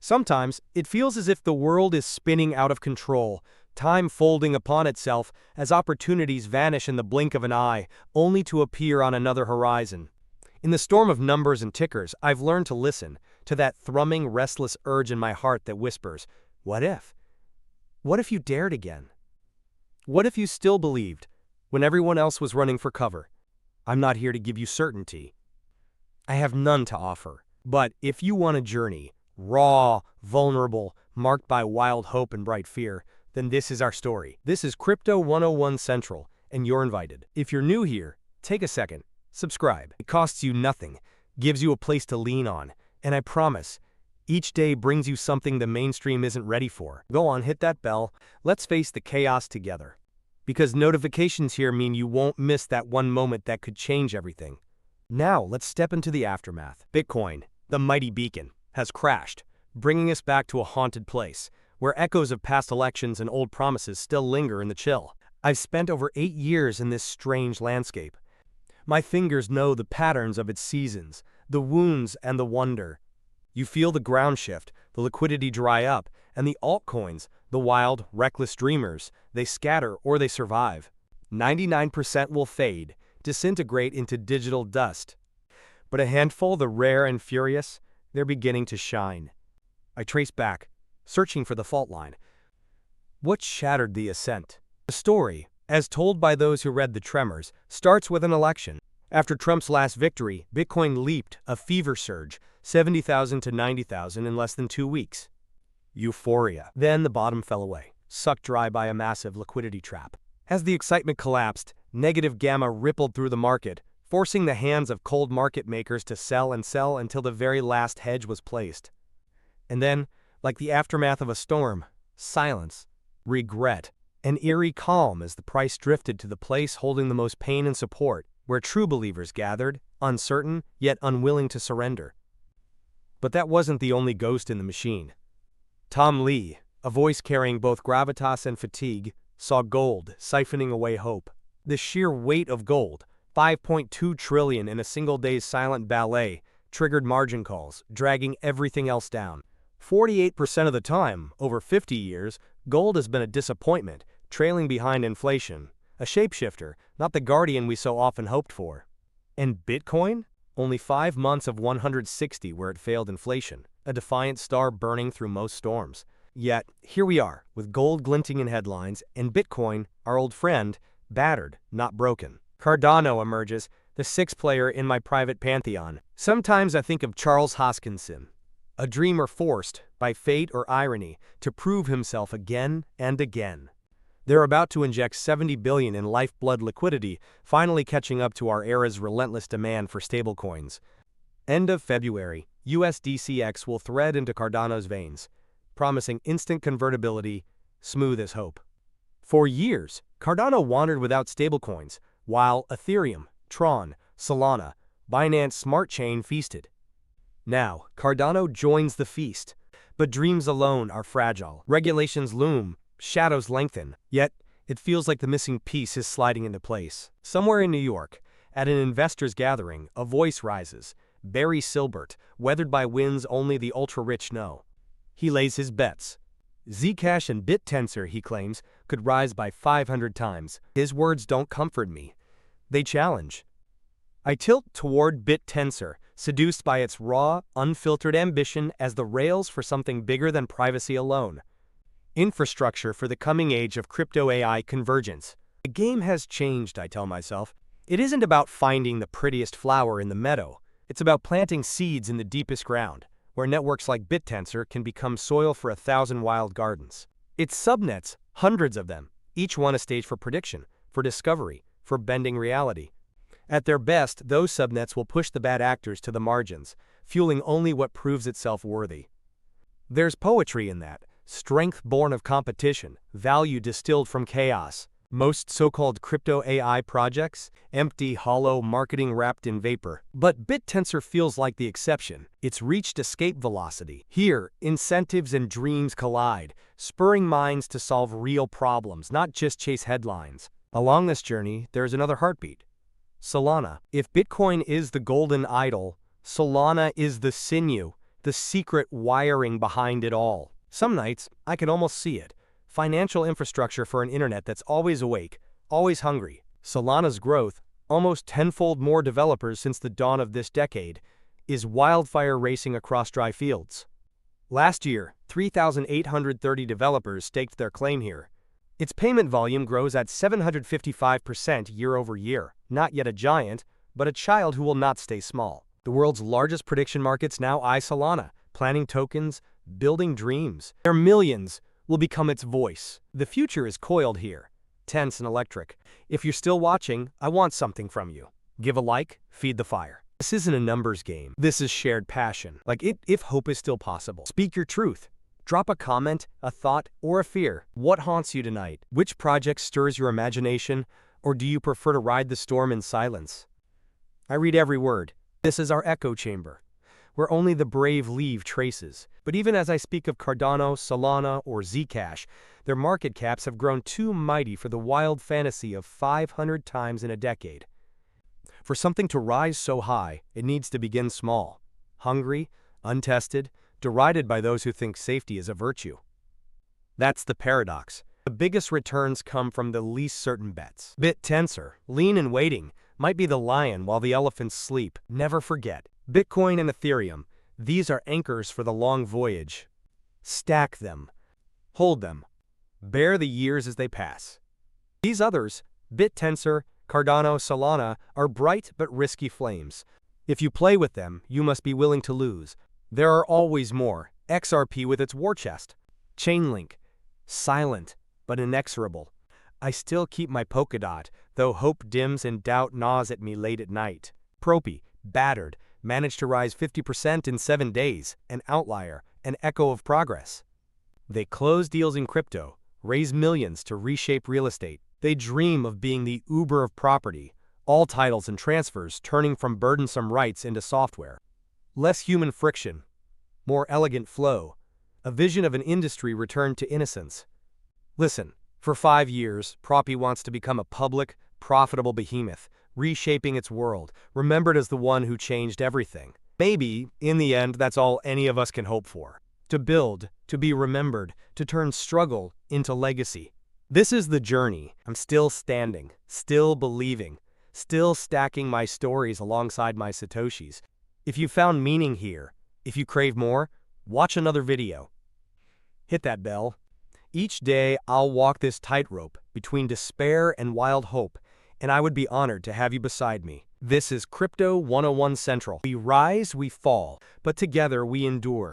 Sometimes, it feels as if the world is spinning out of control, time folding upon itself as opportunities vanish in the blink of an eye, only to appear on another horizon. In the storm of numbers and tickers, I've learned to listen to that thrumming, restless urge in my heart that whispers, "What if? What if you dared again? What if you still believed, when everyone else was running for cover?" I'm not here to give you certainty. I have none to offer. But if you want a journey, raw, vulnerable, marked by wild hope and bright fear, then this is our story. This is Crypto 101 Central, and you're invited. If you're new here, take a second, subscribe. It costs you nothing, gives you a place to lean on, and I promise, each day brings you something the mainstream isn't ready for. Go on, hit that bell. Let's face the chaos together. Because notifications here mean you won't miss that one moment that could change everything. Now, let's step into the aftermath. Bitcoin, the mighty beacon, has crashed, bringing us back to a haunted place, where echoes of past elections and old promises still linger in the chill. I've spent over 8 years in this strange landscape. My fingers know the patterns of its seasons, the wounds and the wonder. You feel the ground shift, the liquidity dry up, and the altcoins, the wild, reckless dreamers, they scatter or they survive. 99% will fade, disintegrate into digital dust. But a handful, the rare and furious, they're beginning to shine. I trace back, searching for the fault line. What shattered the ascent? The story, as told by those who read the tremors, starts with an election. After Trump's last victory, Bitcoin leaped a fever surge, 70,000 to 90,000 in less than 2 weeks. Euphoria. Then the bottom fell away, sucked dry by a massive liquidity trap. As the excitement collapsed, negative gamma rippled through the market, forcing the hands of cold market makers to sell and sell until the very last hedge was placed. And then, like the aftermath of a storm, silence, regret, an eerie calm as the price drifted to the place holding the most pain and support, where true believers gathered, uncertain, yet unwilling to surrender. But that wasn't the only ghost in the machine. Tom Lee, a voice carrying both gravitas and fatigue, saw gold siphoning away hope. The sheer weight of gold, 5.2 trillion in a single day's silent ballet, triggered margin calls, dragging everything else down. 48% of the time, over 50 years, gold has been a disappointment, trailing behind inflation, a shapeshifter, not the guardian we so often hoped for. And Bitcoin? Only 5 months of 160 where it failed inflation, a defiant star burning through most storms. Yet, here we are, with gold glinting in headlines, and Bitcoin, our old friend, battered, not broken. Cardano emerges, the 6th player in my private pantheon. Sometimes I think of Charles Hoskinson, a dreamer forced, by fate or irony, to prove himself again and again. They're about to inject $70 billion in lifeblood liquidity, finally catching up to our era's relentless demand for stablecoins. End of February, USDCX will thread into Cardano's veins, promising instant convertibility, smooth as hope. For years, Cardano wandered without stablecoins, while Ethereum, Tron, Solana, Binance Smart Chain feasted. Now, Cardano joins the feast. But dreams alone are fragile. Regulations loom, shadows lengthen, yet it feels like the missing piece is sliding into place. Somewhere in New York, at an investors' gathering, a voice rises, Barry Silbert, weathered by winds only the ultra-rich know. He lays his bets. Zcash and Tensor, he claims, could rise by 500 times. His words don't comfort me. They challenge. I tilt toward Tensor, seduced by its raw, unfiltered ambition as the rails for something bigger than privacy alone. Infrastructure for the coming age of crypto AI convergence. The game has changed, I tell myself. It isn't about finding the prettiest flower in the meadow. It's about planting seeds in the deepest ground, where networks like Tensor can become soil for 1,000 wild gardens. Its subnets, hundreds of them, each one a stage for prediction, for discovery, for bending reality. At their best, those subnets will push the bad actors to the margins, fueling only what proves itself worthy. There's poetry in that, strength born of competition, value distilled from chaos. Most so-called crypto AI projects, empty, hollow marketing wrapped in vapor. But Tensor feels like the exception. It's reached escape velocity. Here, incentives and dreams collide, spurring minds to solve real problems, not just chase headlines. Along this journey, there's another heartbeat. Solana. If Bitcoin is the golden idol, Solana is the sinew, the secret wiring behind it all. Some nights, I can almost see it. Financial infrastructure for an internet that's always awake, always hungry. Solana's growth, almost tenfold more developers since the dawn of this decade, is wildfire racing across dry fields. Last year, 3,830 developers staked their claim here. Its payment volume grows at 755% year over year. Not yet a giant, but a child who will not stay small. The world's largest prediction markets now eye Solana, planning tokens, building dreams. Their millions will become its voice. The future is coiled here, tense and electric. If you're still watching, I want something from you. Give a like, feed the fire. This isn't a numbers game. This is shared passion. Like if hope is still possible. Speak your truth. Drop a comment, a thought, or a fear. What haunts you tonight? Which project stirs your imagination? Or do you prefer to ride the storm in silence? I read every word. This is our echo chamber, where only the brave leave traces. But even as I speak of Cardano, Solana, or Zcash, their market caps have grown too mighty for the wild fantasy of 500 times in a decade. For something to rise so high, it needs to begin small. Hungry, untested, derided by those who think safety is a virtue. That's the paradox. The biggest returns come from the least certain bets. Tensor, lean and waiting, might be the lion while the elephants sleep. Never forget. Bitcoin and Ethereum, these are anchors for the long voyage. Stack them. Hold them. Bear the years as they pass. These others, Tensor, Cardano, Solana, are bright but risky flames. If you play with them, you must be willing to lose. There are always more. XRP with its war chest. Chainlink. Silent, but inexorable. I still keep my Polkadot, though hope dims and doubt gnaws at me late at night. Propi, battered, managed to rise 50% in 7 days, an outlier, an echo of progress. They close deals in crypto, raise millions to reshape real estate. They dream of being the Uber of property, all titles and transfers turning from burdensome rights into software. Less human friction, more elegant flow, a vision of an industry returned to innocence. Listen, for 5 years, Propi wants to become a public, profitable behemoth, reshaping its world, remembered as the one who changed everything. Maybe, in the end, that's all any of us can hope for. To build, to be remembered, to turn struggle into legacy. This is the journey. I'm still standing, still believing, still stacking my stories alongside my Satoshis. If you found meaning here, if you crave more, watch another video. Hit that bell. Each day, I'll walk this tightrope between despair and wild hope, and I would be honored to have you beside me. This is Crypto 101 Central. We rise, we fall, but together we endure.